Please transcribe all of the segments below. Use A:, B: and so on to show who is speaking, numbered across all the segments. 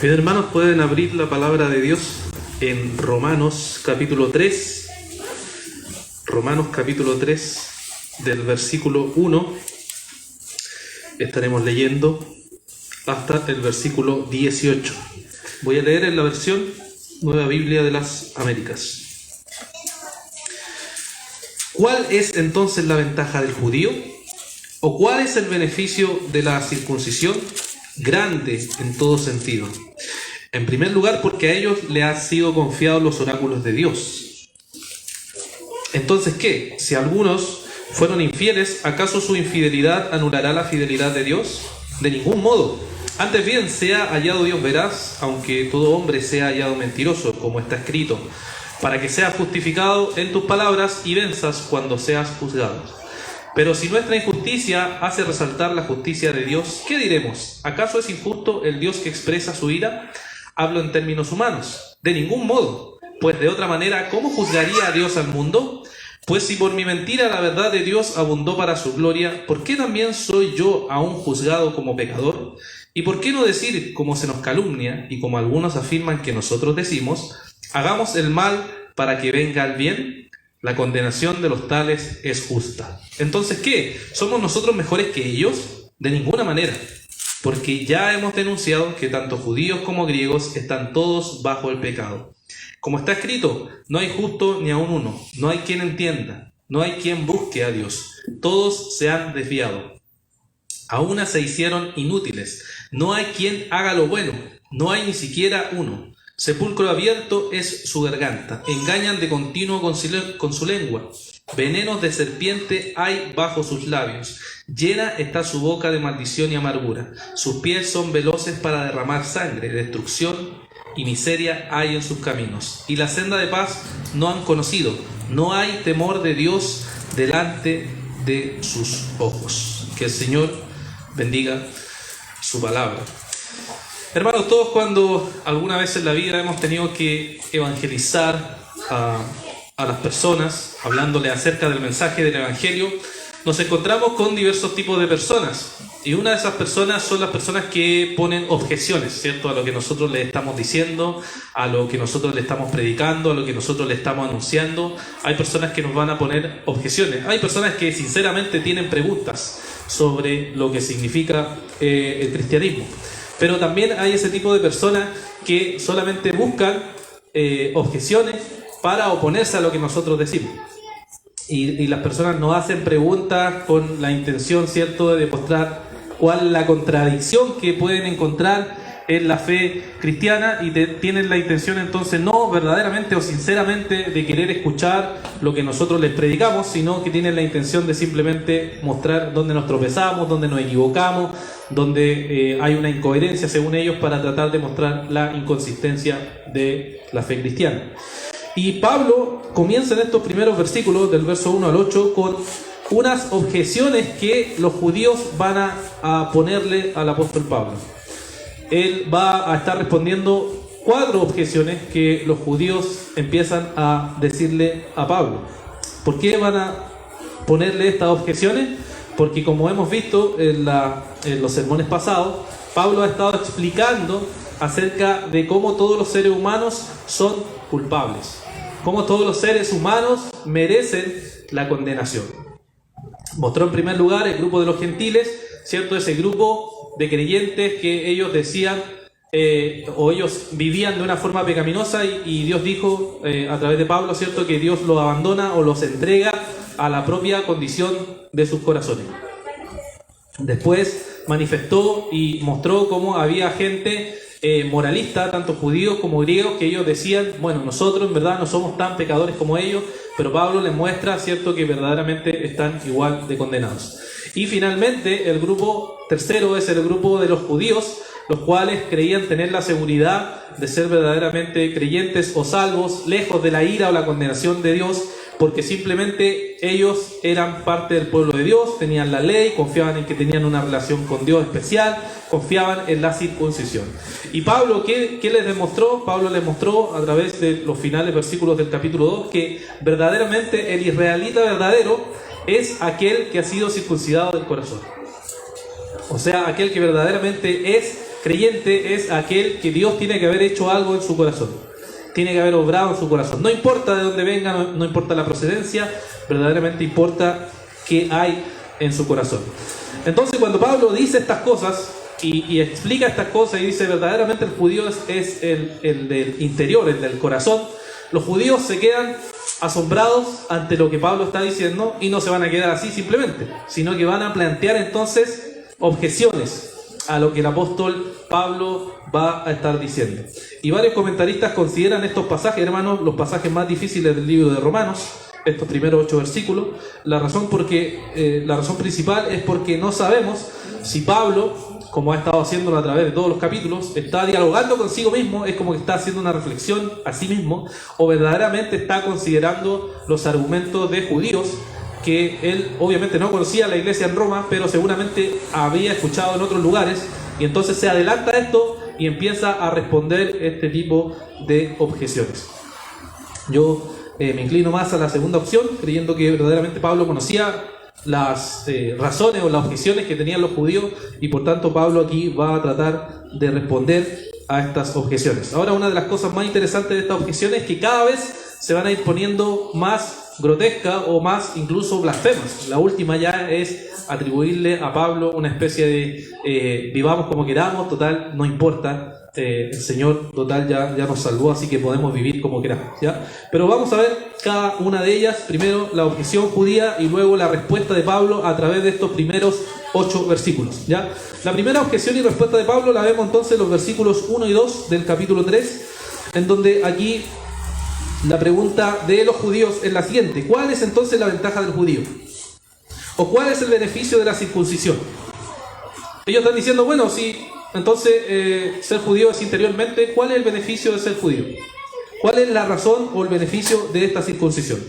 A: Bien, hermanos, pueden abrir la palabra de Dios en Romanos capítulo 3. Romanos capítulo 3, del versículo 1. Estaremos leyendo hasta el versículo 18. Voy a leer en la versión Nueva Biblia de las Américas. ¿Cuál es entonces la ventaja del judío? ¿O cuál es el beneficio de la circuncisión? Grande en todo sentido. En primer lugar, porque a ellos les han sido confiados los oráculos de Dios. Entonces, ¿qué? Si algunos fueron infieles, ¿acaso su infidelidad anulará la fidelidad de Dios? De ningún modo. Antes bien, sea hallado Dios veraz, aunque todo hombre sea hallado mentiroso, como está escrito, para que seas justificado en tus palabras y venzas cuando seas juzgado. Pero si nuestra injusticia hace resaltar la justicia de Dios, ¿qué diremos? ¿Acaso es injusto el Dios que expresa su ira? Hablo en términos humanos. De ningún modo. Pues de otra manera, ¿cómo juzgaría a Dios al mundo? Pues si por mi mentira la verdad de Dios abundó para su gloria, ¿por qué también soy yo aún juzgado como pecador? ¿Y por qué no decir, como se nos calumnia, y como algunos afirman que nosotros decimos, hagamos el mal para que venga el bien? La condenación de los tales es justa. Entonces, ¿qué? ¿Somos nosotros mejores que ellos? De ninguna manera. Porque ya hemos denunciado que tanto judíos como griegos están todos bajo el pecado. Como está escrito, no hay justo ni aun uno, no hay quien entienda, no hay quien busque a Dios. Todos se han desviado. A una se hicieron inútiles. No hay quien haga lo bueno, no hay ni siquiera uno. Sepulcro abierto es su garganta, engañan de continuo con su lengua. Venenos de serpiente hay bajo sus labios. Llena está su boca de maldición y amargura. Sus pies son veloces para derramar sangre. Destrucción y miseria hay en sus caminos. Y la senda de paz no han conocido. No hay temor de Dios delante de sus ojos. Que el Señor bendiga su palabra. Hermanos, todos cuando alguna vez en la vida hemos tenido que evangelizar a las personas, hablándole acerca del mensaje del Evangelio, nos encontramos con diversos tipos de personas. Y una de esas personas son las personas que ponen objeciones, ¿cierto? A lo que nosotros le estamos diciendo, a lo que nosotros le estamos predicando, a lo que nosotros le estamos anunciando. Hay personas que nos van a poner objeciones. Hay personas que sinceramente tienen preguntas sobre lo que significa el cristianismo. Pero también hay ese tipo de personas que solamente buscan objeciones para oponerse a lo que nosotros decimos. Y las personas nos hacen preguntas con la intención, ¿cierto?, de demostrar cuál es la contradicción que pueden encontrar en la fe cristiana y tienen la intención entonces no verdaderamente o sinceramente de querer escuchar lo que nosotros les predicamos, sino que tienen la intención de simplemente mostrar dónde nos tropezamos, dónde nos equivocamos, donde hay una incoherencia según ellos para tratar de mostrar la inconsistencia de la fe cristiana. Y Pablo comienza en estos primeros versículos del verso 1 al 8 con unas objeciones que los judíos van a ponerle al apóstol Pablo. Él va a estar respondiendo 4 objeciones que los judíos empiezan a decirle a Pablo. ¿Por qué van a ponerle estas objeciones? Porque como hemos visto en los sermones pasados, Pablo ha estado explicando acerca de cómo todos los seres humanos son culpables, cómo todos los seres humanos merecen la condenación. Mostró en primer lugar el grupo de los gentiles, ¿cierto? Ese grupo de creyentes que ellos decían o ellos vivían de una forma pecaminosa y Dios dijo a través de Pablo, ¿cierto?, que Dios los abandona o los entrega a la propia condición de sus corazones. Después manifestó y mostró cómo había gente moralista, tanto judíos como griegos, que ellos decían, bueno, nosotros en verdad no somos tan pecadores como ellos, pero Pablo les muestra, ¿cierto?, que verdaderamente están igual de condenados. Y finalmente el grupo tercero es el grupo de los judíos, los cuales creían tener la seguridad de ser verdaderamente creyentes o salvos, lejos de la ira o la condenación de Dios, porque simplemente ellos eran parte del pueblo de Dios, tenían la ley, confiaban en que tenían una relación con Dios especial, confiaban en la circuncisión. ¿Y Pablo qué les demostró? Pablo les mostró a través de los finales versículos del capítulo 2 que verdaderamente el israelita verdadero es aquel que ha sido circuncidado del corazón. O sea, aquel que verdaderamente es creyente es aquel que Dios tiene que haber hecho algo en su corazón. Tiene que haber obrado en su corazón. No importa de dónde venga, no importa la procedencia, verdaderamente importa qué hay en su corazón. Entonces, cuando Pablo dice estas cosas y explica estas cosas y dice verdaderamente el judío es el del interior, el del corazón, los judíos se quedan asombrados ante lo que Pablo está diciendo y no se van a quedar así simplemente, sino que van a plantear entonces objeciones a lo que el apóstol Pablo va a estar diciendo. Y varios comentaristas consideran estos pasajes, hermanos, los pasajes más difíciles del libro de Romanos, estos primeros 8 versículos. La razón principal es porque no sabemos si Pablo, como ha estado haciéndolo a través de todos los capítulos, está dialogando consigo mismo, es como que está haciendo una reflexión a sí mismo, o verdaderamente está considerando los argumentos de judíos que él obviamente no conocía la iglesia en Roma, pero seguramente había escuchado en otros lugares, y entonces se adelanta a esto y empieza a responder este tipo de objeciones. Yo me inclino más a la segunda opción, creyendo que verdaderamente Pablo conocía las razones o las objeciones que tenían los judíos, y por tanto Pablo aquí va a tratar de responder a estas objeciones. Ahora, una de las cosas más interesantes de estas objeciones es que cada vez se van a ir poniendo más grotesca o más incluso blasfemas. La última ya es atribuirle a Pablo una especie de vivamos como queramos, total, no importa, el Señor total ya nos salvó, así que podemos vivir como queramos, ¿ya? Pero vamos a ver cada una de ellas, primero la objeción judía y luego la respuesta de Pablo a través de estos primeros 8 versículos, ¿ya? La primera objeción y respuesta de Pablo la vemos entonces en los versículos 1 y 2 del capítulo 3, en donde aquí la pregunta de los judíos es la siguiente: ¿cuál es entonces la ventaja del judío? ¿O cuál es el beneficio de la circuncisión? Ellos están diciendo, bueno, si entonces ser judío es interiormente, ¿cuál es el beneficio de ser judío? ¿Cuál es la razón o el beneficio de esta circuncisión?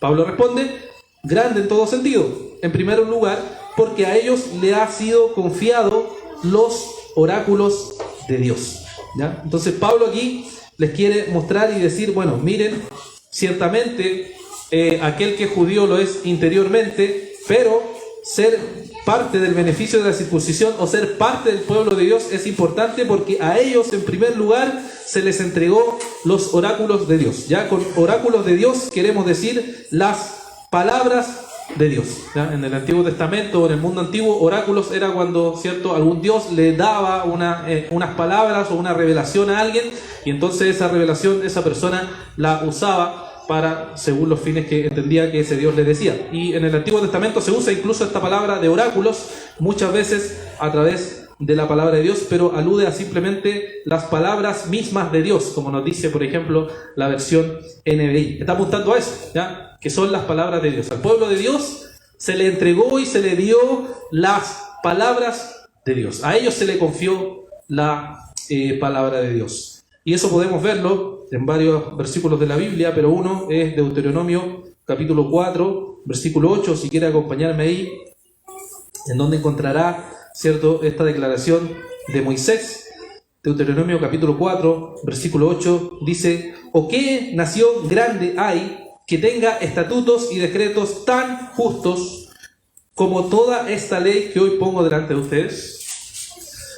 A: Pablo responde, grande en todo sentido. En primer lugar, porque a ellos le ha sido confiado los oráculos de Dios, ¿ya? Entonces Pablo aquí les quiere mostrar y decir, bueno, miren, ciertamente aquel que es judío lo es interiormente, pero ser parte del beneficio de la circuncisión o ser parte del pueblo de Dios es importante, porque a ellos en primer lugar se les entregó los oráculos de Dios. Ya con oráculos de Dios queremos decir las palabras de Dios, ¿ya? En el Antiguo Testamento o en el mundo antiguo, oráculos era cuando, ¿cierto?, algún Dios le daba unas palabras o una revelación a alguien, y entonces esa revelación, esa persona la usaba para, según los fines que entendía que ese Dios le decía. Y en el Antiguo Testamento se usa incluso esta palabra de oráculos muchas veces a través de la palabra de Dios, pero alude a simplemente las palabras mismas de Dios, como nos dice, por ejemplo, la versión NBI. Está apuntando a eso, ¿ya?, que son las palabras de Dios. Al pueblo de Dios se le entregó y se le dio las palabras de Dios. A ellos se le confió la palabra de Dios. Y eso podemos verlo en varios versículos de la Biblia, pero uno es Deuteronomio capítulo 4, versículo 8, si quiere acompañarme ahí, en donde encontrará, ¿cierto?, esta declaración de Moisés. Deuteronomio capítulo 4, versículo 8, dice, ¿o qué nación grande hay que tenga estatutos y decretos tan justos como toda esta ley que hoy pongo delante de ustedes?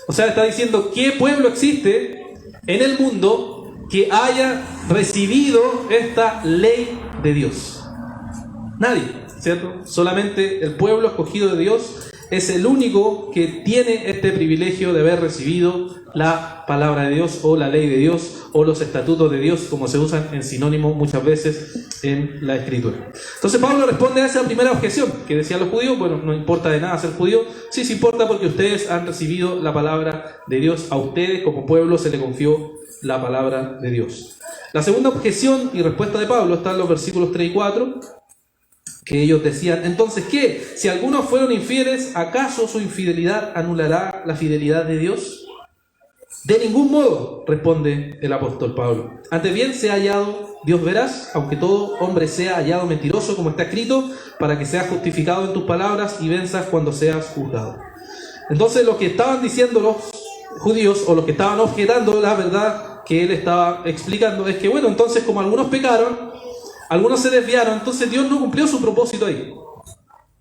A: O sea, está diciendo, ¿qué pueblo existe en el mundo que haya recibido esta ley de Dios? Nadie, ¿cierto? Solamente el pueblo escogido de Dios es el único que tiene este privilegio de haber recibido la palabra de Dios o la ley de Dios o los estatutos de Dios, como se usan en sinónimo muchas veces en la Escritura. Entonces Pablo responde a esa primera objeción que decían los judíos. Bueno, no importa de nada ser judío. Sí importa, porque ustedes han recibido la palabra de Dios. A ustedes como pueblo se le confió la palabra de Dios. La segunda objeción y respuesta de Pablo está en los versículos 3 y 4, que ellos decían, entonces, ¿qué? Si algunos fueron infieles, ¿acaso su infidelidad anulará la fidelidad de Dios? De ningún modo, responde el apóstol Pablo. Antes bien se ha hallado Dios veraz, aunque todo hombre sea hallado mentiroso, como está escrito, para que seas justificado en tus palabras y venzas cuando seas juzgado. Entonces, lo que estaban diciendo los judíos, o los que estaban objetando la verdad que él estaba explicando, es que, bueno, entonces como algunos pecaron, algunos se desviaron, entonces Dios no cumplió su propósito ahí.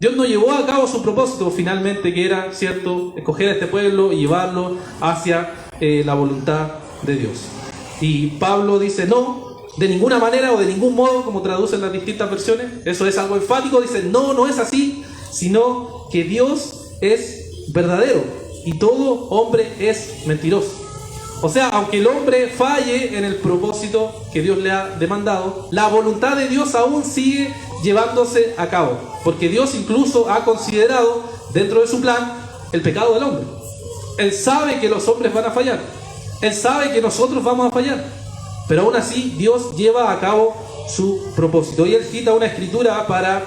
A: Dios no llevó a cabo su propósito finalmente, que era, cierto, escoger a este pueblo y llevarlo hacia la voluntad de Dios. Y Pablo dice, no, de ninguna manera o de ningún modo, como traducen las distintas versiones. Eso es algo enfático. Dice, no, no es así, sino que Dios es verdadero y todo hombre es mentiroso. O sea, aunque el hombre falle en el propósito que Dios le ha demandado, la voluntad de Dios aún sigue llevándose a cabo, porque Dios incluso ha considerado dentro de su plan el pecado del hombre. Él sabe que los hombres van a fallar, Él sabe que nosotros vamos a fallar, pero aún así Dios lleva a cabo su propósito. Y Él cita una escritura para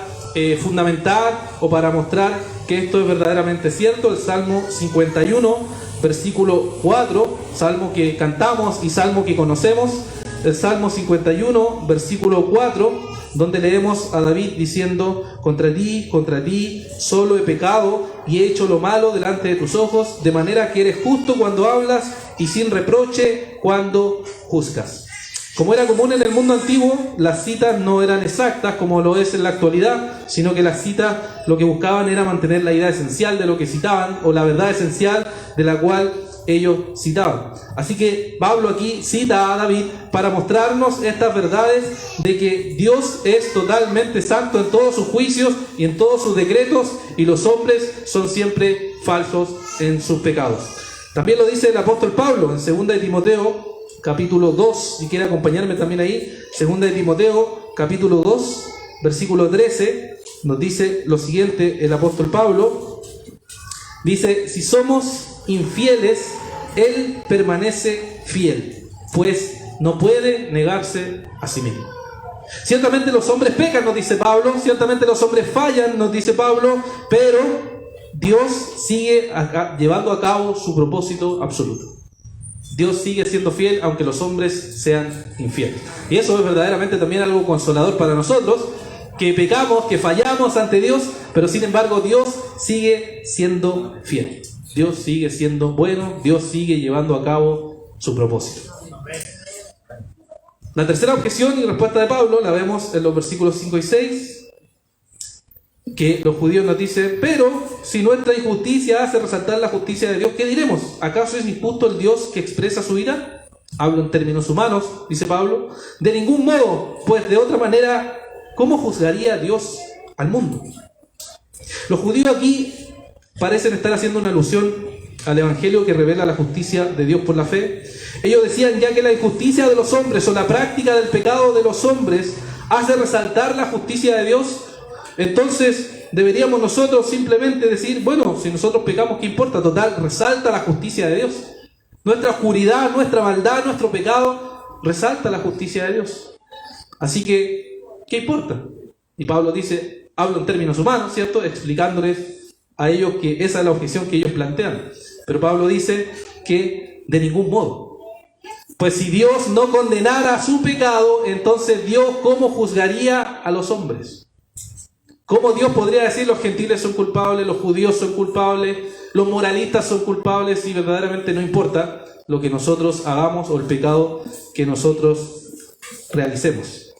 A: fundamentar o para mostrar que esto es verdaderamente cierto. El Salmo 51, versículo 4, salmo que cantamos y salmo que conocemos. El Salmo 51, versículo 4, donde leemos a David diciendo, contra ti solo he pecado y he hecho lo malo delante de tus ojos, de manera que eres justo cuando hablas y sin reproche cuando juzgas. Como era común en el mundo antiguo, las citas no eran exactas como lo es en la actualidad, sino que las citas lo que buscaban era mantener la idea esencial de lo que citaban o la verdad esencial de la cual ellos citaban. Así que Pablo aquí cita a David para mostrarnos estas verdades de que Dios es totalmente santo en todos sus juicios y en todos sus decretos, y los hombres son siempre falsos en sus pecados. También lo dice el apóstol Pablo en 2 de Timoteo capítulo 2, si quiere acompañarme también ahí, 2 de Timoteo capítulo 2, versículo 13, nos dice lo siguiente el apóstol Pablo. Dice, si somos infieles, Él permanece fiel, pues no puede negarse a sí mismo. Ciertamente los hombres pecan, nos dice Pablo, ciertamente los hombres fallan, nos dice Pablo, pero Dios sigue llevando a cabo su propósito absoluto. Dios sigue siendo fiel aunque los hombres sean infieles. Y eso es verdaderamente también algo consolador para nosotros, que pecamos, que fallamos ante Dios, pero sin embargo Dios sigue siendo fiel. Dios sigue siendo bueno, Dios sigue llevando a cabo su propósito. La tercera objeción y respuesta de Pablo la vemos en los versículos 5 y 6, que los judíos nos dicen, pero si nuestra injusticia hace resaltar la justicia de Dios, ¿qué diremos? ¿Acaso es injusto el Dios que expresa su ira? Hablo en términos humanos, dice Pablo. De ningún modo, pues de otra manera, ¿cómo juzgaría Dios al mundo? Los judíos aquí parecen estar haciendo una alusión al evangelio que revela la justicia de Dios por la fe. Ellos decían, ya que la injusticia de los hombres o la práctica del pecado de los hombres hace resaltar la justicia de Dios, entonces deberíamos nosotros simplemente decir, bueno, si nosotros pecamos, ¿qué importa? Total, resalta la justicia de Dios. Nuestra oscuridad, nuestra maldad, nuestro pecado resalta la justicia de Dios. Así que, ¿qué importa? Y Pablo dice, hablo en términos humanos, ¿cierto? Explicándoles a ellos que esa es la objeción que ellos plantean. Pero Pablo dice que de ningún modo. Pues si Dios no condenara su pecado, entonces Dios, ¿cómo juzgaría a los hombres? ¿Cómo Dios podría decir los gentiles son culpables, los judíos son culpables, los moralistas son culpables, si verdaderamente no importa lo que nosotros hagamos o el pecado que nosotros realicemos?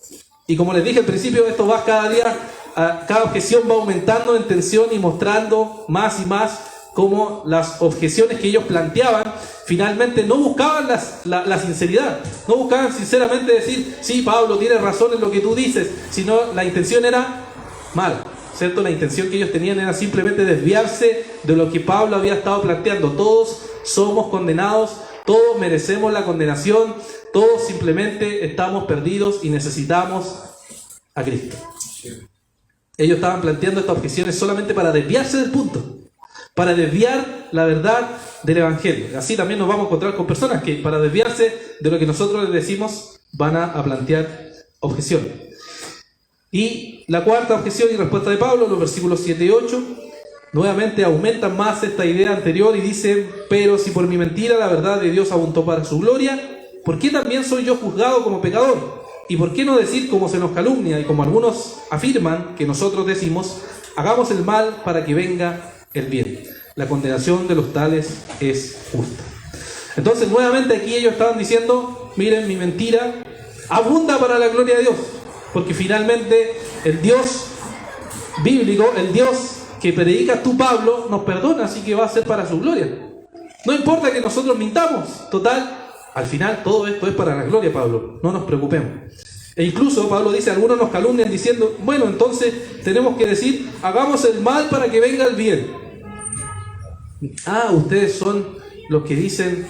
A: Y como les dije al principio, esto va cada día, cada objeción va aumentando en tensión y mostrando más y más cómo las objeciones que ellos planteaban finalmente no buscaban la sinceridad, no buscaban sinceramente decir, sí, Pablo, tienes razón en lo que tú dices, sino la intención era mal, ¿cierto? La intención que ellos tenían era simplemente desviarse de lo que Pablo había estado planteando. Todos somos condenados, todos merecemos la condenación, todos simplemente estamos perdidos y necesitamos a Cristo. Ellos estaban planteando estas objeciones solamente para desviarse del punto, para desviar la verdad del Evangelio. Así también nos vamos a encontrar con personas que para desviarse de lo que nosotros les decimos van a plantear objeciones. Y la cuarta objeción y respuesta de Pablo, los versículos 7 y 8, nuevamente aumentan más esta idea anterior y dicen, pero si por mi mentira la verdad de Dios abundó para su gloria, ¿por qué también soy yo juzgado como pecador? ¿Y por qué no decir como se nos calumnia y como algunos afirman que nosotros decimos, hagamos el mal para que venga el bien? La condenación de los tales es justa. Entonces nuevamente aquí ellos estaban diciendo, miren, mi mentira abunda para la gloria de Dios. Porque finalmente el Dios bíblico, el Dios que predicas tú, Pablo, nos perdona, así que va a ser para su gloria. No importa que nosotros mintamos, total, al final todo esto es para la gloria, Pablo, no nos preocupemos. E incluso Pablo dice, algunos nos calumnian diciendo, bueno, entonces tenemos que decir, hagamos el mal para que venga el bien. Ustedes son los que dicen,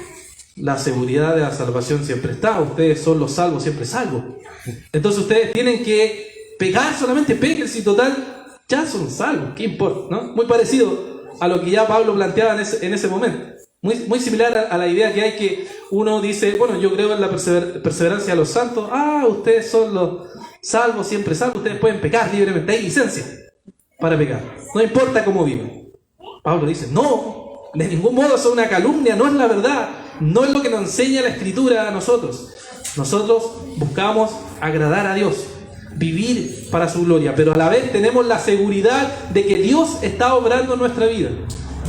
A: la seguridad de la salvación siempre está, ustedes son los salvos, siempre salvos. Entonces ustedes tienen que pecar, solamente pequen, si total, ya son salvos, ¿qué importa? ¿No? Muy parecido a lo que ya Pablo planteaba en ese momento. Muy similar a la idea que hay, que uno dice, bueno, yo creo en la perseverancia de los santos. Ustedes son los salvos, siempre salvos, ustedes pueden pecar libremente, hay licencia para pecar, no importa cómo viven. Pablo dice, no, de ningún modo eso es una calumnia, no es la verdad, no es lo que nos enseña la Escritura a nosotros. Nosotros buscamos agradar a Dios, vivir para su gloria, pero a la vez tenemos la seguridad de que Dios está obrando en nuestra vida,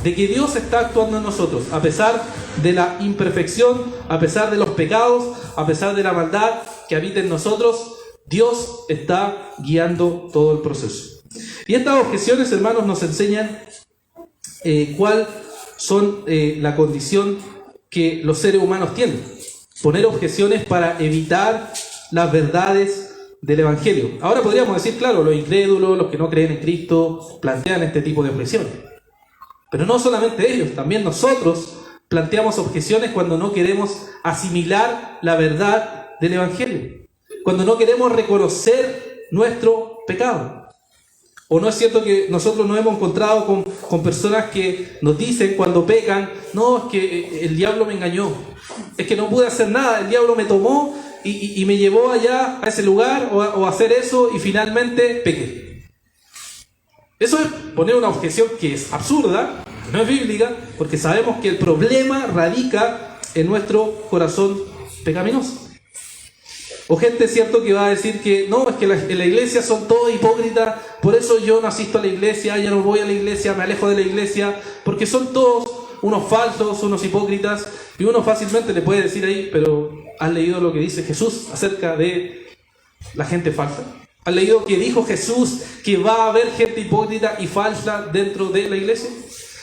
A: de que Dios está actuando en nosotros, a pesar de la imperfección, a pesar de los pecados, a pesar de la maldad que habita en nosotros, Dios está guiando todo el proceso. Y estas objeciones, hermanos, nos enseñan cuál son la condición que los seres humanos tienen. Poner objeciones para evitar las verdades del Evangelio. Ahora podríamos decir, claro, los incrédulos, los que no creen en Cristo, plantean este tipo de objeciones. Pero no solamente ellos, también nosotros planteamos objeciones cuando no queremos asimilar la verdad del Evangelio, cuando no queremos reconocer nuestro pecado. ¿O no es cierto que nosotros nos hemos encontrado con personas que nos dicen cuando pecan, no, es que el diablo me engañó, es que no pude hacer nada, el diablo me tomó y me llevó allá a ese lugar o a hacer eso y finalmente pequé? Eso es poner una objeción que es absurda, que no es bíblica, porque sabemos que el problema radica en nuestro corazón pecaminoso. O gente, cierto, que va a decir que no, es que en la iglesia son todos hipócritas, por eso yo no asisto a la iglesia, ya no voy a la iglesia, me alejo de la iglesia, porque son todos unos falsos, unos hipócritas, y uno fácilmente le puede decir ahí, pero ¿has leído lo que dice Jesús acerca de la gente falsa? ¿Has leído que dijo Jesús que va a haber gente hipócrita y falsa dentro de la iglesia?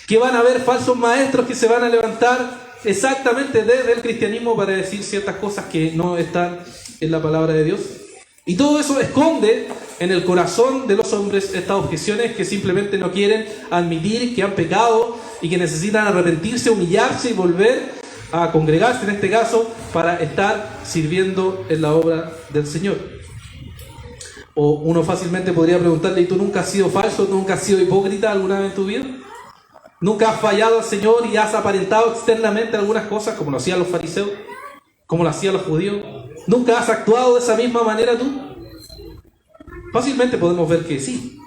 A: Que van a haber falsos maestros que se van a levantar exactamente desde el cristianismo para decir ciertas cosas que no están en la palabra de Dios. Y todo eso esconde en el corazón de los hombres estas objeciones que simplemente no quieren admitir que han pecado y que necesitan arrepentirse, humillarse y volver a congregarse, en este caso, para estar sirviendo en la obra del Señor. O uno fácilmente podría preguntarle, ¿y tú nunca has sido falso, nunca has sido hipócrita alguna vez en tu vida? ¿Nunca has fallado al Señor y has aparentado externamente algunas cosas como lo hacían los fariseos, como lo hacían los judíos? ¿Nunca has actuado de esa misma manera tú? Fácilmente podemos ver que sí.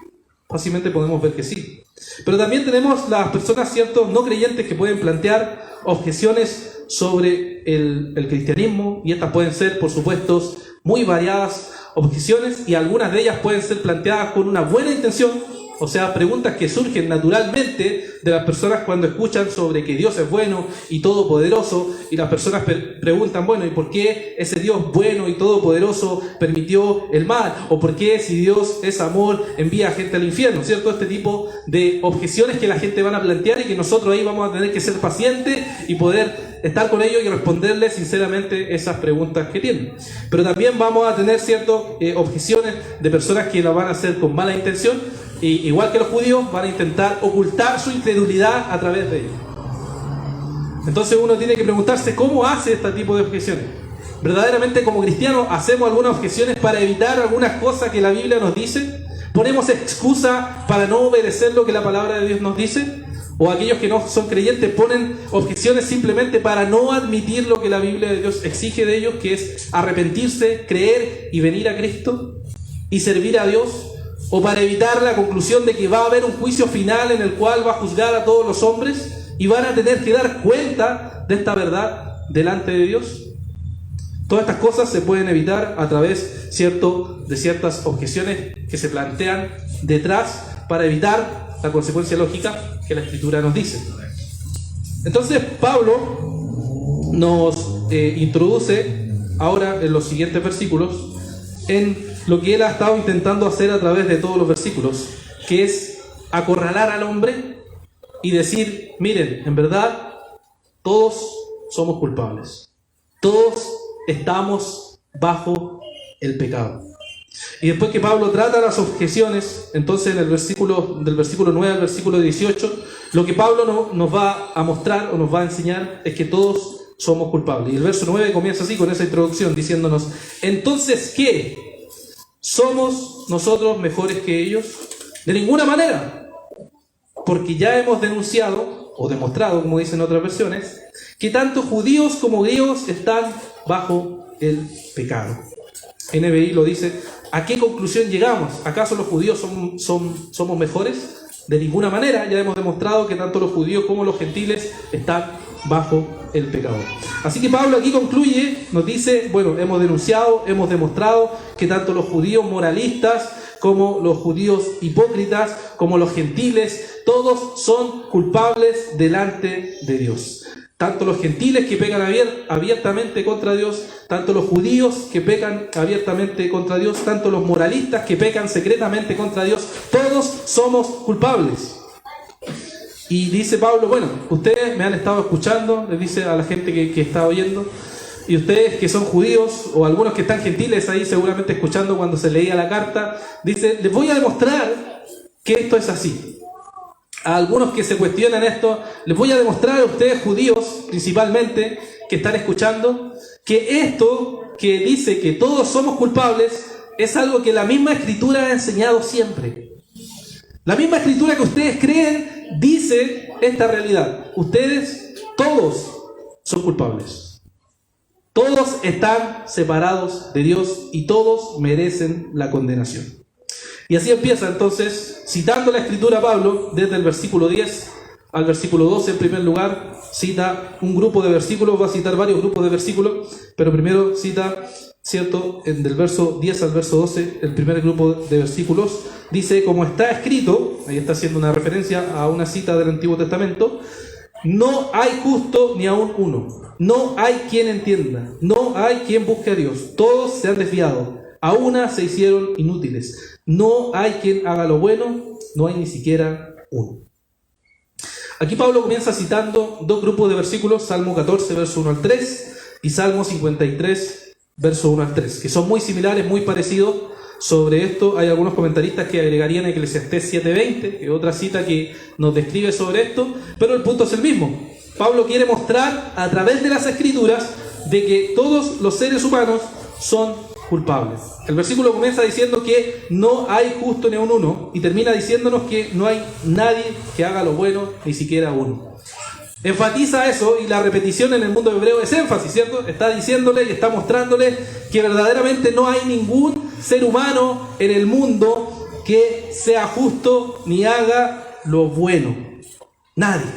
A: Fácilmente podemos ver que sí. Pero también tenemos las personas, ciertos, no creyentes que pueden plantear objeciones sobre el cristianismo, y estas pueden ser, por supuesto, muy variadas objeciones, y algunas de ellas pueden ser planteadas con una buena intención. O sea, preguntas que surgen naturalmente de las personas cuando escuchan sobre que Dios es bueno y todopoderoso, y las personas preguntan, bueno, ¿y por qué ese Dios bueno y todopoderoso permitió el mal? ¿O por qué, si Dios es amor, envía a gente al infierno? ¿Cierto? Este tipo de objeciones que la gente van a plantear y que nosotros ahí vamos a tener que ser pacientes y poder estar con ellos y responderles sinceramente esas preguntas que tienen. Pero también vamos a tener ciertas objeciones de personas que las van a hacer con mala intención, y igual que los judíos van a intentar ocultar su incredulidad a través de ellos. Entonces uno tiene que preguntarse cómo hace este tipo de objeciones. ¿Verdaderamente como cristianos hacemos algunas objeciones para evitar algunas cosas que la Biblia nos dice? ¿Ponemos excusa para no obedecer lo que la palabra de Dios nos dice? ¿O aquellos que no son creyentes ponen objeciones simplemente para no admitir lo que la Biblia de Dios exige de ellos, que es arrepentirse, creer y venir a Cristo y servir a Dios? ¿O para evitar la conclusión de que va a haber un juicio final en el cual va a juzgar a todos los hombres y van a tener que dar cuenta de esta verdad delante de Dios? Todas estas cosas se pueden evitar a través, cierto, de ciertas objeciones que se plantean detrás para evitar la consecuencia lógica que la Escritura nos dice. Entonces Pablo nos introduce ahora en los siguientes versículos en lo que él ha estado intentando hacer a través de todos los versículos, que es acorralar al hombre y decir, miren, en verdad, todos somos culpables. Todos estamos bajo el pecado. Y después que Pablo trata las objeciones, entonces en el versículo, del versículo 9 al versículo 18, lo que Pablo nos va a mostrar o nos va a enseñar es que todos somos culpables. Y el verso 9 comienza así con esa introducción diciéndonos, entonces, ¿qué? ¿Somos nosotros mejores que ellos? De ninguna manera, porque ya hemos denunciado, o demostrado, como dicen otras versiones, que tanto judíos como griegos están bajo el pecado. NBI lo dice, ¿a qué conclusión llegamos? ¿Acaso los judíos somos mejores? De ninguna manera, ya hemos demostrado que tanto los judíos como los gentiles están bajo el pecado. Así que Pablo aquí concluye, nos dice, bueno, hemos denunciado, hemos demostrado que tanto los judíos moralistas como los judíos hipócritas, como los gentiles, todos son culpables delante de Dios. Tanto los gentiles que pecan abiertamente contra Dios, tanto los judíos que pecan abiertamente contra Dios, tanto los moralistas que pecan secretamente contra Dios, todos somos culpables. Y dice Pablo, bueno, ustedes me han estado escuchando, les dice a la gente que está oyendo, y ustedes que son judíos, o algunos que están gentiles ahí seguramente escuchando cuando se leía la carta, dice, les voy a demostrar que esto es así. A algunos que se cuestionan esto, les voy a demostrar a ustedes judíos, principalmente, que están escuchando, que esto que dice que todos somos culpables, es algo que la misma Escritura ha enseñado siempre. La misma Escritura que ustedes creen, dice esta realidad. Ustedes, todos, son culpables. Todos están separados de Dios y todos merecen la condenación. Y así empieza entonces, citando la Escritura Pablo, desde el versículo 10 al versículo 12 en primer lugar, cita un grupo de versículos, va a citar varios grupos de versículos, pero primero cita, ¿cierto?, del verso 10 al verso 12, el primer grupo de versículos, dice, como está escrito, ahí está haciendo una referencia a una cita del Antiguo Testamento, no hay justo ni aun uno, no hay quien entienda, no hay quien busque a Dios, todos se han desviado, a una se hicieron inútiles. No hay quien haga lo bueno, no hay ni siquiera uno. Aquí Pablo comienza citando dos grupos de versículos, Salmo 14, verso 1 al 3, y Salmo 53, verso 1 al 3, que son muy similares, muy parecidos. Sobre esto hay algunos comentaristas que agregarían Eclesiastés 7:20, que es otra cita que nos describe sobre esto, pero el punto es el mismo. Pablo quiere mostrar a través de las Escrituras de que todos los seres humanos son culpables. El versículo comienza diciendo que no hay justo ni un uno y termina diciéndonos que no hay nadie que haga lo bueno, ni siquiera uno. Enfatiza eso, y la repetición en el mundo hebreo es énfasis, ¿cierto? Está diciéndole y está mostrándole que verdaderamente no hay ningún ser humano en el mundo que sea justo ni haga lo bueno. Nadie.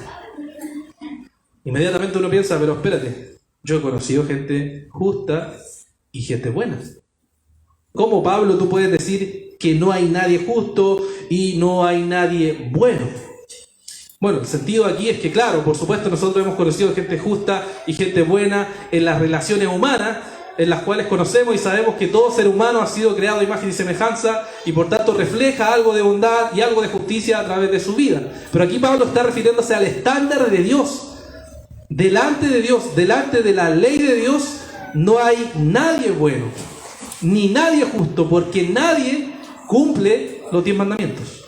A: Inmediatamente uno piensa, pero espérate, yo he conocido gente justa y gente buena. ¿Cómo, Pablo, tú puedes decir que no hay nadie justo y no hay nadie bueno? Bueno, el sentido aquí es que, claro, por supuesto nosotros hemos conocido gente justa y gente buena en las relaciones humanas, en las cuales conocemos y sabemos que todo ser humano ha sido creado a imagen y semejanza y por tanto refleja algo de bondad y algo de justicia a través de su vida. Pero aquí Pablo está refiriéndose al estándar de Dios. Delante de Dios, delante de la ley de Dios, no hay nadie bueno, ni nadie justo, porque nadie cumple los 10 mandamientos.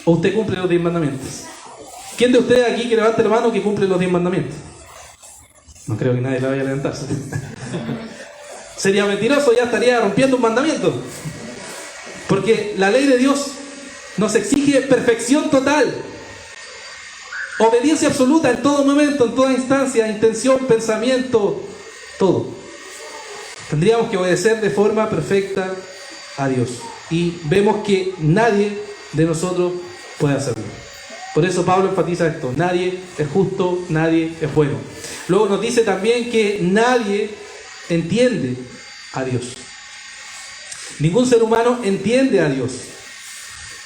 A: ¿O usted cumple los 10 mandamientos? ¿Quién de ustedes aquí que levante la mano que cumple los 10 mandamientos? No creo que nadie la vaya a levantarse. Sería mentiroso, ya estaría rompiendo un mandamiento. Porque la ley de Dios nos exige perfección total, obediencia absoluta en todo momento, en toda instancia, intención, pensamiento, todo. Tendríamos que obedecer de forma perfecta a Dios. Y vemos que nadie de nosotros puede hacerlo. Por eso Pablo enfatiza esto. Nadie es justo, nadie es bueno. Luego nos dice también que nadie entiende a Dios. Ningún ser humano entiende a Dios.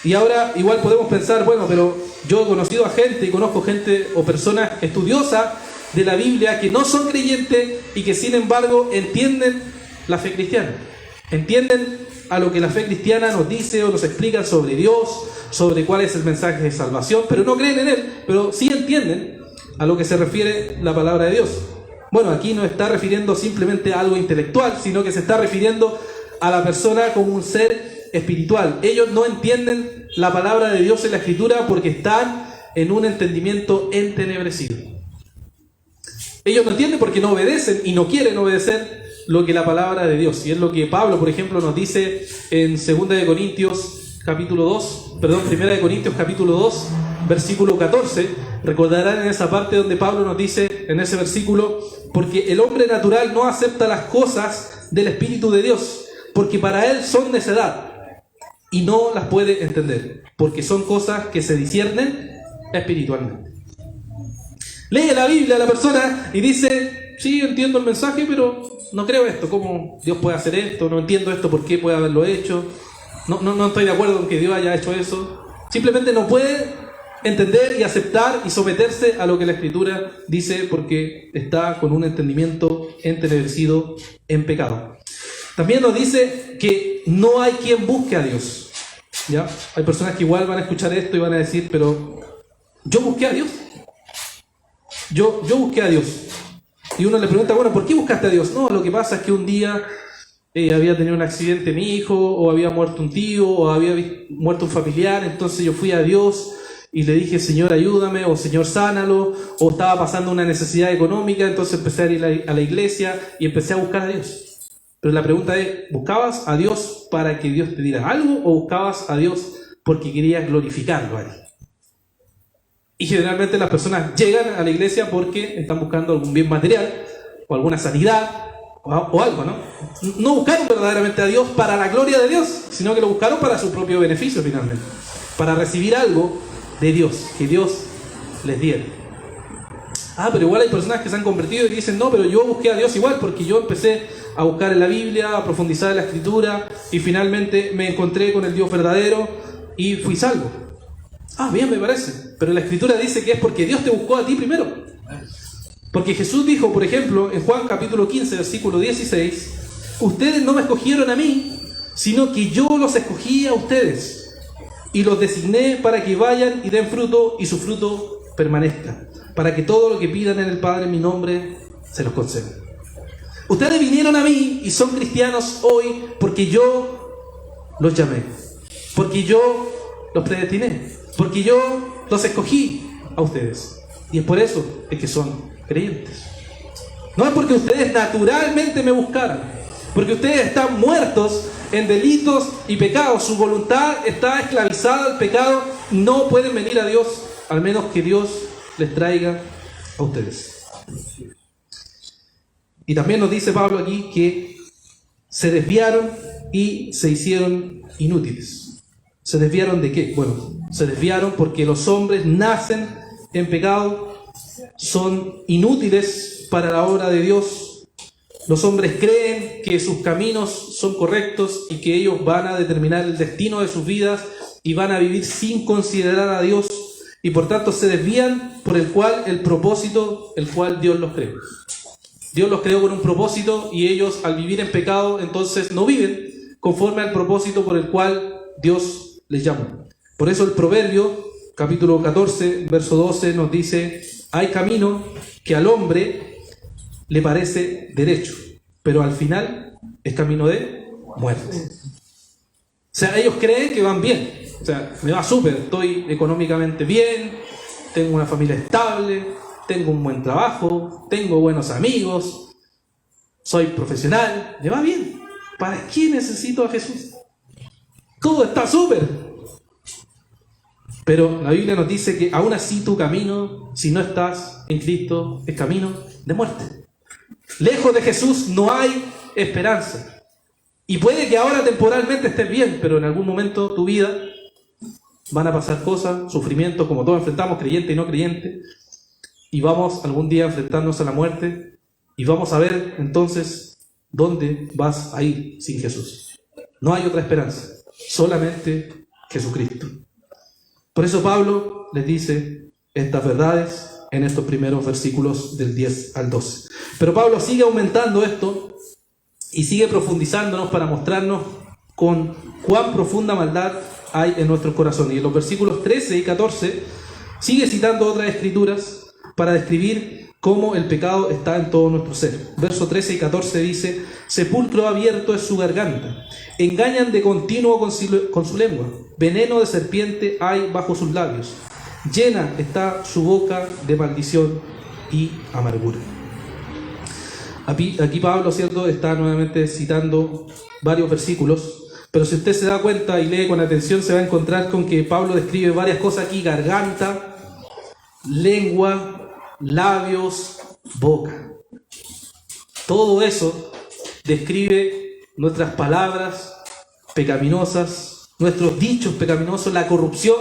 A: Y ahora igual podemos pensar, bueno, pero yo he conocido a gente y conozco gente o personas estudiosas de la Biblia que no son creyentes y que sin embargo entienden la fe cristiana. Entienden a lo que la fe cristiana nos dice o nos explica sobre Dios, sobre cuál es el mensaje de salvación, pero no creen en Él, pero sí entienden a lo que se refiere la palabra de Dios. Bueno, aquí no está refiriendo simplemente a algo intelectual, sino que se está refiriendo a la persona como un ser espiritual. Ellos no entienden la palabra de Dios en la Escritura porque están en un entendimiento entenebrecido. Ellos no entienden porque no obedecen y no quieren obedecer lo que la palabra de Dios. Y es lo que Pablo, por ejemplo, nos dice en 2 de Corintios capítulo 2, perdón, 1 de Corintios capítulo 2, versículo 14. Recordarán en esa parte donde Pablo nos dice en ese versículo: porque el hombre natural no acepta las cosas del Espíritu de Dios, porque para él son necedad y no las puede entender, porque son cosas que se disciernen espiritualmente. Lee la Biblia a la persona y dice: sí, entiendo el mensaje, pero no creo esto. ¿Cómo Dios puede hacer esto? No entiendo esto, ¿por qué puede haberlo hecho? No estoy de acuerdo con que Dios haya hecho eso. Simplemente no puede entender y aceptar y someterse a lo que la Escritura dice porque está con un entendimiento entenebrecido en pecado. También nos dice que no hay quien busque a Dios. ¿Ya? Hay personas que igual van a escuchar esto y van a decir: pero yo busqué a Dios. Yo busqué a Dios. Y uno le pregunta: bueno, ¿por qué buscaste a Dios? No, lo que pasa es que un día había tenido un accidente mi hijo, o había muerto un tío, o había muerto un familiar, entonces yo fui a Dios y le dije: Señor, ayúdame, o Señor, sánalo, o estaba pasando una necesidad económica, entonces empecé a ir a la iglesia y empecé a buscar a Dios. Pero la pregunta es: ¿buscabas a Dios para que Dios te diera algo, o buscabas a Dios porque querías glorificarlo a Él? Y generalmente las personas llegan a la iglesia porque están buscando algún bien material, o alguna sanidad, o algo, ¿no? No buscaron verdaderamente a Dios para la gloria de Dios, sino que lo buscaron para su propio beneficio finalmente, para recibir algo de Dios, que Dios les diera. Pero igual hay personas que se han convertido y dicen: no, pero yo busqué a Dios igual, porque yo empecé a buscar en la Biblia, a profundizar en la Escritura, y finalmente me encontré con el Dios verdadero y fui salvo. Bien, me parece, pero la Escritura dice que es porque Dios te buscó a ti primero. Porque Jesús dijo, por ejemplo, en Juan capítulo 15, versículo 16: ustedes no me escogieron a mí, sino que yo los escogí a ustedes, y los designé para que vayan y den fruto, y su fruto permanezca, para que todo lo que pidan en el Padre en mi nombre se los conceda. Ustedes vinieron a mí y son cristianos hoy porque yo los llamé, porque yo los predestiné, porque yo los escogí a ustedes. Y es por eso es que son creyentes. No es porque ustedes naturalmente me buscaran, porque ustedes están muertos en delitos y pecados. Su voluntad está esclavizada al pecado y no pueden venir a Dios al menos que Dios les traiga a ustedes. Y también nos dice Pablo aquí que se desviaron y se hicieron inútiles. ¿Se desviaron de qué? Bueno, se desviaron porque los hombres nacen en pecado, son inútiles para la obra de Dios. Los hombres creen que sus caminos son correctos y que ellos van a determinar el destino de sus vidas y van a vivir sin considerar a Dios, y por tanto se desvían por el propósito el cual Dios los creó. Dios los creó con un propósito y ellos, al vivir en pecado, entonces no viven conforme al propósito por el cual Dios les llamó. Por eso el Proverbio, capítulo 14, verso 12, nos dice: hay camino que al hombre le parece derecho, pero al final es camino de muerte. O sea, ellos creen que van bien. O sea, me va súper, estoy económicamente bien, tengo una familia estable, tengo un buen trabajo, tengo buenos amigos, soy profesional, me va bien. ¿Para qué necesito a Jesús? Todo está súper. Pero la Biblia nos dice que aún así tu camino, si no estás en Cristo, es camino de muerte. Lejos de Jesús no hay esperanza. Y puede que ahora temporalmente estés bien, pero en algún momento tu vida van a pasar cosas, sufrimientos, como todos enfrentamos, creyente y no creyente, y vamos algún día a enfrentarnos a la muerte, y vamos a ver entonces dónde vas a ir sin Jesús. No hay otra esperanza, solamente Jesucristo. Por eso Pablo les dice estas verdades en estos primeros versículos del 10 al 12. Pero Pablo sigue aumentando esto y sigue profundizándonos para mostrarnos con cuán profunda maldad hay en nuestros corazones. Y en los versículos 13 y 14 sigue citando otras escrituras para describir cómo el pecado está en todo nuestro ser. Versos 13 y 14 dice: sepulcro abierto es su garganta, engañan de continuo con su lengua, veneno de serpiente hay bajo sus labios, llena está su boca de maldición y amargura. Aquí Pablo, ¿cierto?, está nuevamente citando varios versículos, pero si usted se da cuenta y lee con atención, se va a encontrar con que Pablo describe varias cosas aquí: garganta, lengua, labios, boca. Todo eso describe nuestras palabras pecaminosas, nuestros dichos pecaminosos, la corrupción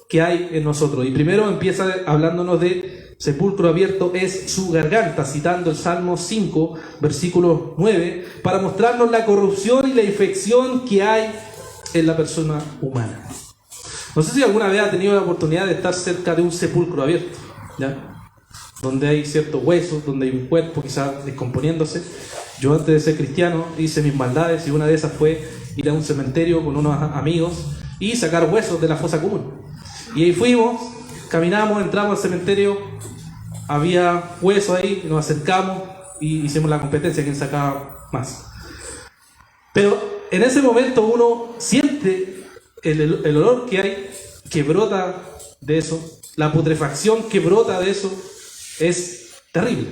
A: que hay en nosotros. Y primero empieza hablándonos de sepulcro abierto es su garganta, citando el Salmo 5, versículo 9, para mostrarnos la corrupción y la infección que hay en la persona humana. No sé si alguna vez ha tenido la oportunidad de estar cerca de un sepulcro abierto, ¿ya?, donde hay ciertos huesos, donde hay un cuerpo quizás descomponiéndose. Yo, antes de ser cristiano, hice mis maldades y una de esas fue ir a un cementerio con unos amigos y sacar huesos de la fosa común. Y ahí fuimos, caminamos, entramos al cementerio, había huesos ahí, nos acercamos y hicimos la competencia, quién sacaba más. Pero en ese momento uno siente el olor que hay, que brota de eso, la putrefacción que brota de eso es terrible.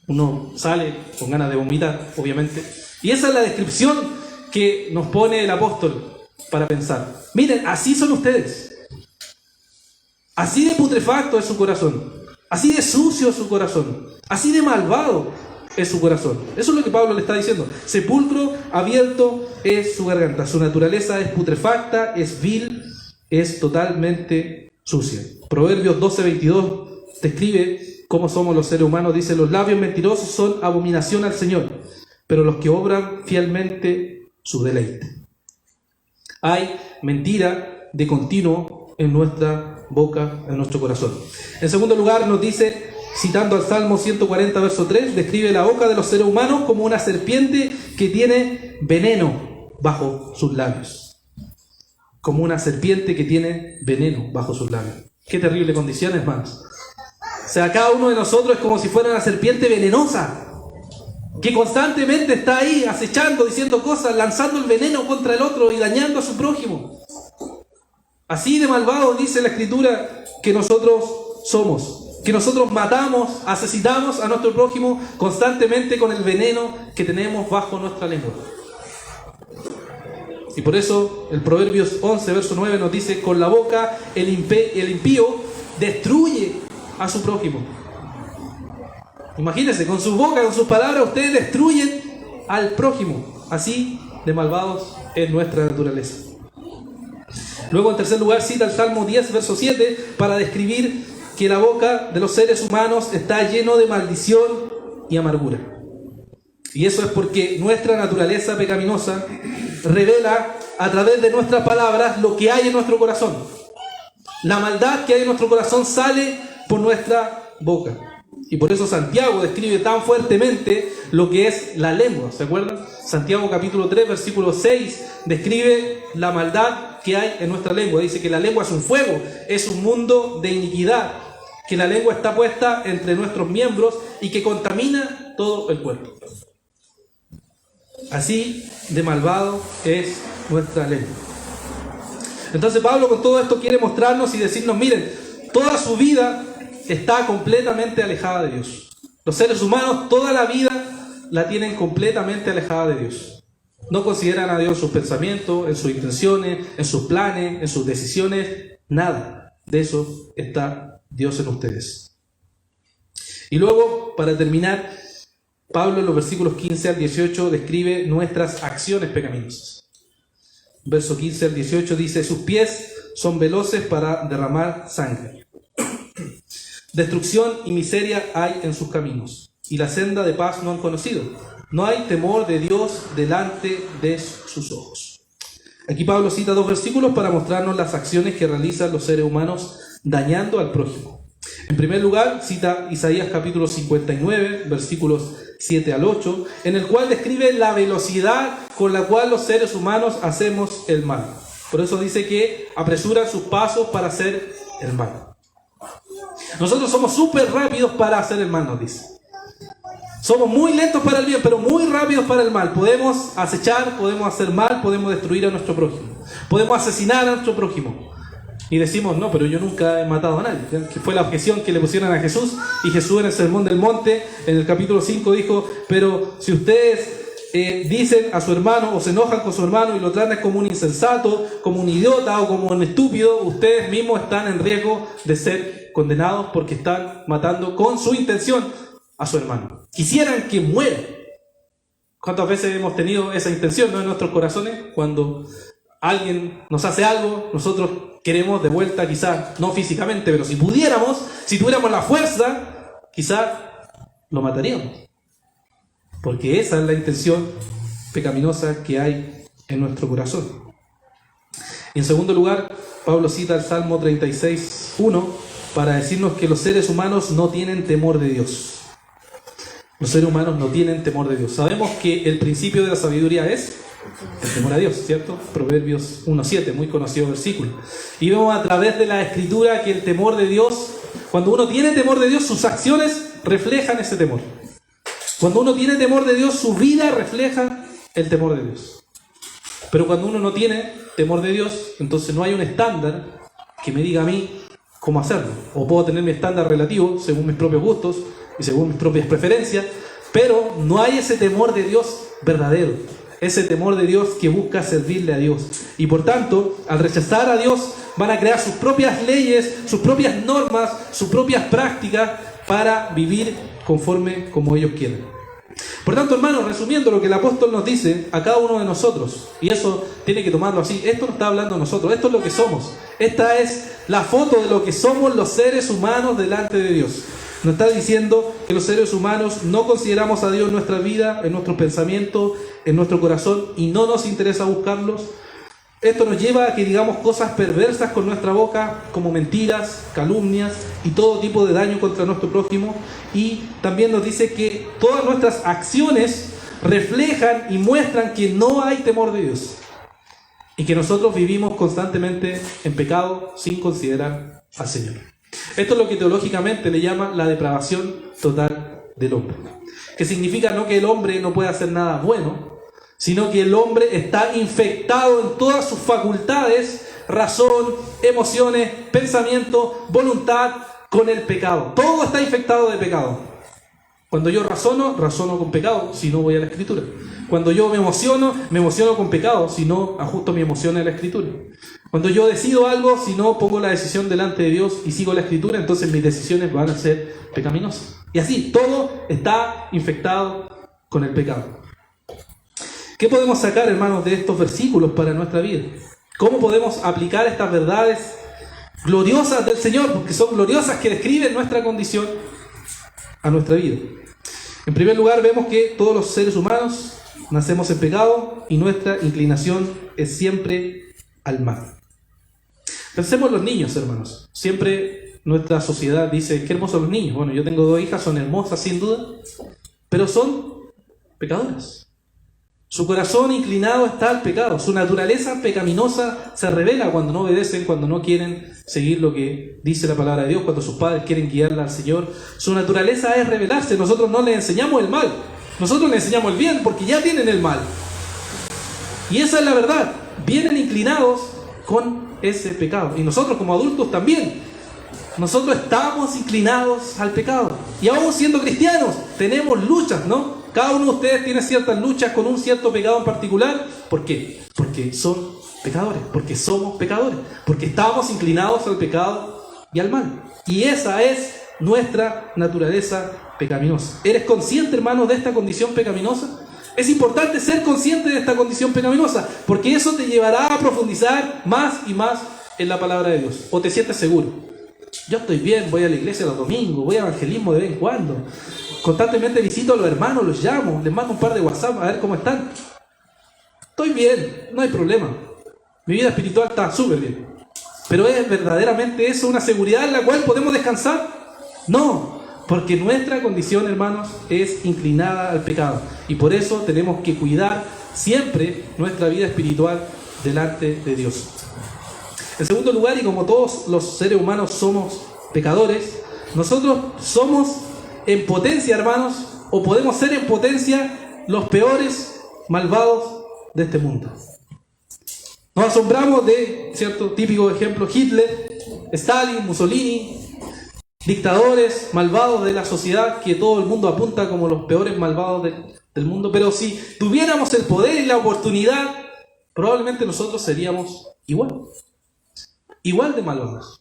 A: Uno sale con ganas de vomitar, obviamente. Y esa es la descripción que nos pone el apóstol para pensar. Miren, así son ustedes. Así de putrefacto es su corazón. Así de sucio es su corazón. Así de malvado es su corazón. Eso es lo que Pablo le está diciendo. Sepulcro abierto es su garganta. Su naturaleza es putrefacta, es vil, es totalmente sucia. Proverbios 12:22 describe cómo somos los seres humanos. Dice: los labios mentirosos son abominación al Señor, pero los que obran fielmente su deleite. Hay mentira de continuo en nuestra boca, en nuestro corazón. En segundo lugar, nos dice, citando al Salmo 140, verso 3, describe la boca de los seres humanos como una serpiente que tiene veneno bajo sus labios. Como una serpiente que tiene veneno bajo sus labios. Qué terrible condición, hermanos. O sea, cada uno de nosotros es como si fuera una serpiente venenosa, que constantemente está ahí acechando, diciendo cosas, lanzando el veneno contra el otro y dañando a su prójimo. Así de malvado dice la Escritura que nosotros somos, que nosotros matamos, asesinamos a nuestro prójimo constantemente con el veneno que tenemos bajo nuestra lengua. Y por eso el Proverbios 11, verso 9 nos dice: con la boca el impío destruye a su prójimo. Imagínense, con su boca, con sus palabras, ustedes destruyen al prójimo. Así de malvados es nuestra naturaleza. Luego, en tercer lugar, cita el Salmo 10, verso 7, para describir que la boca de los seres humanos está lleno de maldición y amargura. Y eso es porque nuestra naturaleza pecaminosa revela a través de nuestras palabras lo que hay en nuestro corazón. La maldad que hay en nuestro corazón sale por nuestra boca. Y por eso Santiago describe tan fuertemente lo que es la lengua. ¿Se acuerdan? Santiago capítulo 3, versículo 6 describe la maldad que hay en nuestra lengua. Dice que la lengua es un fuego, es un mundo de iniquidad, que la lengua está puesta entre nuestros miembros y que contamina todo el cuerpo. Así de malvado es nuestra lengua. Entonces Pablo con todo esto quiere mostrarnos y decirnos: miren, toda su vida está completamente alejada de Dios. Los seres humanos toda la vida la tienen completamente alejada de Dios. No consideran a Dios en sus pensamientos, en sus intenciones, en sus planes, en sus decisiones. Nada de eso está Dios en ustedes. Y luego, para terminar, Pablo en los versículos 15 al 18 describe nuestras acciones pecaminosas. Verso 15 al 18 dice: sus pies son veloces para derramar sangre. Destrucción y miseria hay en sus caminos, y la senda de paz no han conocido. No hay temor de Dios delante de sus ojos. Aquí Pablo cita dos versículos para mostrarnos las acciones que realizan los seres humanos dañando al prójimo. En primer lugar, cita Isaías capítulo 59, versículos 7 al 8, en el cual describe la velocidad con la cual los seres humanos hacemos el mal. Por eso dice que apresuran sus pasos para hacer el mal. Nosotros somos súper rápidos para hacer el mal, nos dice. Somos muy lentos para el bien, pero muy rápidos para el mal. Podemos acechar, podemos hacer mal, podemos destruir a nuestro prójimo. Podemos asesinar a nuestro prójimo. Y decimos, no, pero yo nunca he matado a nadie. Que fue la objeción que le pusieron a Jesús. Y Jesús en el Sermón del Monte, en el capítulo 5, dijo, pero si ustedes dicen a su hermano o se enojan con su hermano y lo tratan como un insensato, como un idiota o como un estúpido, ustedes mismos están en riesgo de ser condenados porque están matando con su intención a su hermano. Quisieran que muera. ¿Cuántas veces hemos tenido esa intención, ¿no?, en nuestros corazones? Cuando alguien nos hace algo, nosotros queremos de vuelta, quizás no físicamente, pero si pudiéramos, si tuviéramos la fuerza, quizás lo mataríamos. Porque esa es la intención pecaminosa que hay en nuestro corazón. Y en segundo lugar, Pablo cita el Salmo 36:1 para decirnos que los seres humanos no tienen temor de Dios. Los seres humanos no tienen temor de Dios. Sabemos que el principio de la sabiduría es el temor a Dios, ¿cierto? Proverbios 1:7, muy conocido versículo. Y vemos a través de la Escritura que el temor de Dios, cuando uno tiene temor de Dios, sus acciones reflejan ese temor. Cuando uno tiene temor de Dios, su vida refleja el temor de Dios. Pero cuando uno no tiene temor de Dios, entonces no hay un estándar que me diga a mí cómo hacerlo. O puedo tener mi estándar relativo según mis propios gustos y según mis propias preferencias, pero no hay ese temor de Dios verdadero, ese temor de Dios que busca servirle a Dios. Y por tanto, al rechazar a Dios, van a crear sus propias leyes, sus propias normas, sus propias prácticas para vivir conforme como ellos quieran. Por tanto, hermanos, resumiendo lo que el apóstol nos dice a cada uno de nosotros, y eso tiene que tomarlo así, esto no está hablando de nosotros, esto es lo que somos. Esta es la foto de lo que somos los seres humanos delante de Dios. Nos está diciendo que los seres humanos no consideramos a Dios en nuestra vida, en nuestro pensamiento, en nuestro corazón, y no nos interesa buscarlos. Esto nos lleva a que digamos cosas perversas con nuestra boca, como mentiras, calumnias y todo tipo de daño contra nuestro prójimo. Y también nos dice que todas nuestras acciones reflejan y muestran que no hay temor de Dios. Y que nosotros vivimos constantemente en pecado sin considerar al Señor. Esto es lo que teológicamente le llaman la depravación total del hombre. Que significa no que el hombre no pueda hacer nada bueno, sino que el hombre está infectado en todas sus facultades, razón, emociones, pensamiento, voluntad, con el pecado. Todo está infectado de pecado. Cuando yo razono con pecado, si no voy a la Escritura. Cuando yo me emociono con pecado, si no ajusto mi emoción a la Escritura. Cuando yo decido algo, si no pongo la decisión delante de Dios y sigo la Escritura, entonces mis decisiones van a ser pecaminosas. Y así, todo está infectado con el pecado. ¿Qué podemos sacar, hermanos, de estos versículos para nuestra vida? ¿Cómo podemos aplicar estas verdades gloriosas del Señor? Porque son gloriosas, que describen nuestra condición a nuestra vida. En primer lugar, vemos que todos los seres humanos nacemos en pecado y nuestra inclinación es siempre al mal. Pensemos en los niños, hermanos. Siempre nuestra sociedad dice, qué hermosos los niños. Bueno, yo tengo 2 hijas, son hermosas sin duda, pero son pecadoras. Su corazón inclinado está al pecado. Su naturaleza pecaminosa se revela cuando no obedecen, cuando no quieren seguir lo que dice la palabra de Dios, cuando sus padres quieren guiarla al Señor. Su naturaleza es rebelarse. Nosotros no les enseñamos el mal. Nosotros les enseñamos el bien porque ya tienen el mal. Y esa es la verdad. Vienen inclinados con ese pecado. Y nosotros como adultos también. Nosotros estamos inclinados al pecado. Y aún siendo cristianos, tenemos luchas, ¿no? Cada uno de ustedes tiene ciertas luchas con un cierto pecado en particular. ¿Por qué? Porque son pecadores, porque somos pecadores, porque estamos inclinados al pecado y al mal. Y esa es nuestra naturaleza pecaminosa. ¿Eres consciente, hermano, de esta condición pecaminosa? Es importante ser consciente de esta condición pecaminosa, porque eso te llevará a profundizar más y más en la palabra de Dios. ¿O te sientes seguro? Yo estoy bien, voy a la iglesia los domingos, voy a evangelismo de vez en cuando. Constantemente visito a los hermanos, los llamo, les mando un par de WhatsApp a ver cómo están. Estoy bien, no hay problema. Mi vida espiritual está súper bien. Pero ¿es verdaderamente eso una seguridad en la cual podemos descansar? No, porque nuestra condición, hermanos, es inclinada al pecado. Y por eso tenemos que cuidar siempre nuestra vida espiritual delante de Dios. En segundo lugar, y como todos los seres humanos somos pecadores, nosotros somos en potencia, hermanos, o podemos ser en potencia los peores malvados de este mundo. Nos asombramos de, cierto, típico ejemplo, Hitler, Stalin, Mussolini, dictadores malvados de la sociedad que todo el mundo apunta como los peores malvados del mundo. Pero si tuviéramos el poder y la oportunidad, probablemente nosotros seríamos igual de malvados.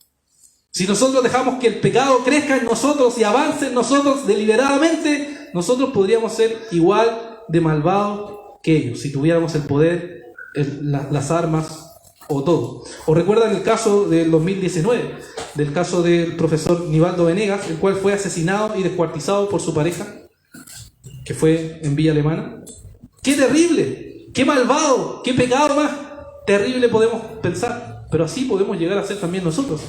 A: Si nosotros dejamos que el pecado crezca en nosotros y avance en nosotros deliberadamente, nosotros podríamos ser igual de malvados que ellos, si tuviéramos el poder, las armas o todo. ¿O recuerdan el caso del 2019, del caso del profesor Nivaldo Venegas, el cual fue asesinado y descuartizado por su pareja, que fue en Villa Alemana? ¡Qué terrible! ¡Qué malvado! ¡Qué pecado más terrible podemos pensar! Pero así podemos llegar a ser también nosotros,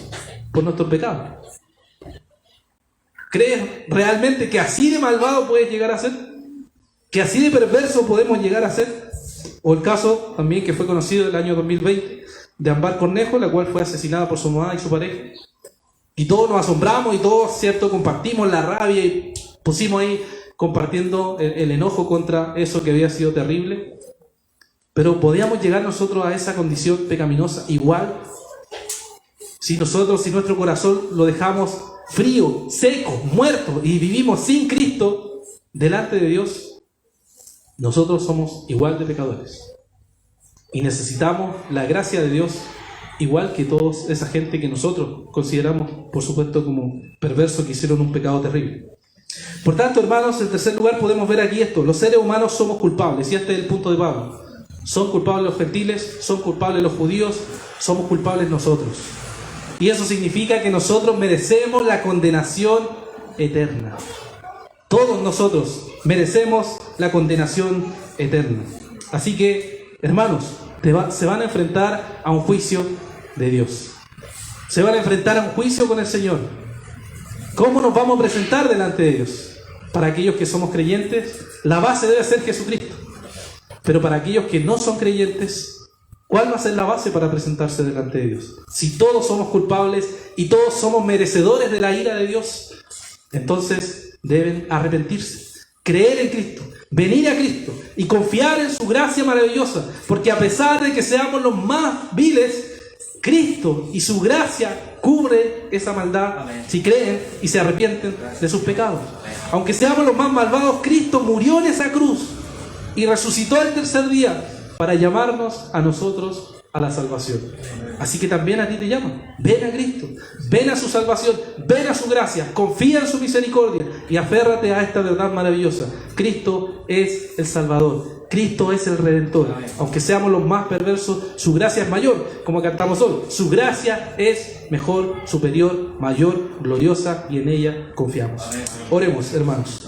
A: por nuestro pecado. ¿Crees realmente que así de malvado puedes llegar a ser? ¿Que así de perverso podemos llegar a ser? O el caso también que fue conocido el año 2020 de Ámbar Cornejo, la cual fue asesinada por su mamá y su pareja. Y todos nos asombramos y todos, ¿cierto?, compartimos la rabia y pusimos ahí compartiendo el enojo contra eso que había sido terrible. Pero ¿podíamos llegar nosotros a esa condición pecaminosa igual? Si nuestro corazón lo dejamos frío, seco, muerto y vivimos sin Cristo delante de Dios, nosotros somos igual de pecadores. Y necesitamos la gracia de Dios igual que toda esa gente que nosotros consideramos, por supuesto, como perversos, que hicieron un pecado terrible. Por tanto, hermanos, en tercer lugar podemos ver aquí esto: los seres humanos somos culpables, y este es el punto de Pablo. Son culpables los gentiles, son culpables los judíos, somos culpables nosotros. Y eso significa que nosotros merecemos la condenación eterna. Todos nosotros merecemos la condenación eterna. Así que, hermanos, se van a enfrentar a un juicio de Dios. Se van a enfrentar a un juicio con el Señor. ¿Cómo nos vamos a presentar delante de Dios? Para aquellos que somos creyentes, la base debe ser Jesucristo. Pero para aquellos que no son creyentes, ¿cuál va a ser la base para presentarse delante de Dios? Si todos somos culpables y todos somos merecedores de la ira de Dios, entonces deben arrepentirse, creer en Cristo, venir a Cristo y confiar en su gracia maravillosa, porque a pesar de que seamos los más viles, Cristo y su gracia cubre esa maldad. Amén. Si creen y se arrepienten de sus pecados. Amén. Aunque seamos los más malvados, Cristo murió en esa cruz y resucitó el tercer día para llamarnos a nosotros a la salvación. Así que también a ti te llaman. Ven a Cristo, ven a su salvación, ven a su gracia, confía en su misericordia y aférrate a esta verdad maravillosa. Cristo es el Salvador, Cristo es el Redentor. Aunque seamos los más perversos, su gracia es mayor, como cantamos hoy. Su gracia es mejor, superior, mayor, gloriosa, y en ella confiamos. Oremos, hermanos.